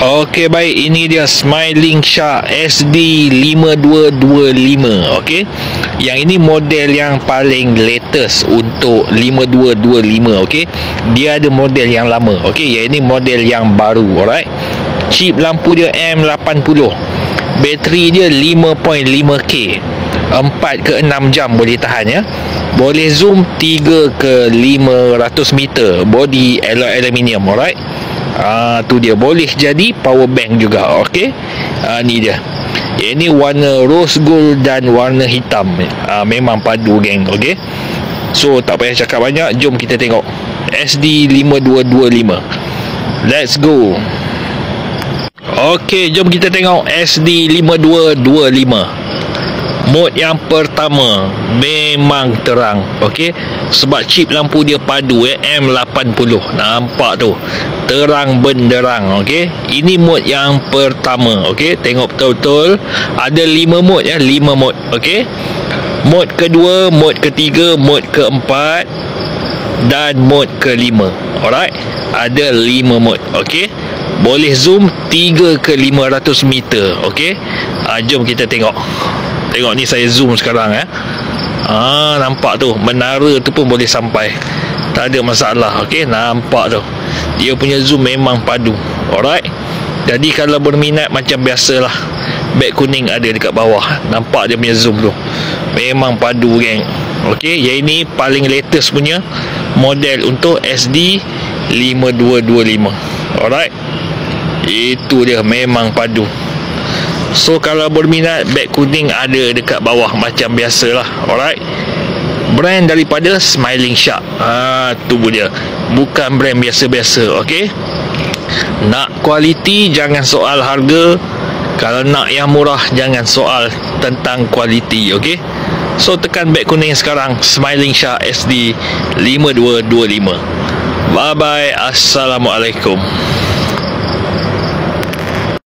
Okey, baik, ini dia Smiling Shark SD5225. Okey, yang ini model yang paling latest untuk 5225. Okey, dia ada model yang lama. Okey, yang ini model yang baru. Alright, chip lampu dia M80, bateri dia 5.5K, 4 ke 6 jam boleh tahan ya. Boleh zoom 3 ke 500 meter, body alloy aluminium. Alright, tu dia, boleh jadi power bank juga. Okey, ni dia. Ini warna rose gold dan warna hitam. Memang padu, geng. Okey, so tak payah cakap banyak, jom kita tengok SD5225. Let's go. Okey, jom kita tengok SD5225. Mode yang pertama memang terang. Okey, sebab chip lampu dia padu M80. Nampak tu, terang benderang. Okey, ini mode yang pertama. Okey, tengok betul-betul. Ada 5 mode ya, 5 mode. Okey, mode kedua, mode ketiga, mode keempat dan mode kelima. Alright, ada 5 mode. Okey, boleh zoom 3 ke 500 meter. Okey, jom kita tengok. Tengok ni, saya zoom sekarang ya. Nampak tu, menara tu pun boleh sampai, tak ada masalah. Okey, nampak tu, dia punya zoom memang padu. Alright, jadi kalau berminat macam biasalah, beg kuning ada dekat bawah. Nampak dia punya zoom tu, memang padu, geng. Okey, yang ini paling latest punya model untuk SD5225. Alright, itu dia, memang padu. So kalau berminat, beg kuning ada dekat bawah macam biasalah. Alright, brand daripada Smiling Shark. Tu dia, bukan brand biasa-biasa. Okey, nak kualiti jangan soal harga. Kalau nak yang murah jangan soal tentang kualiti. Okey, so tekan beg kuning sekarang, Smiling Shark SD5225. Bye bye, assalamualaikum.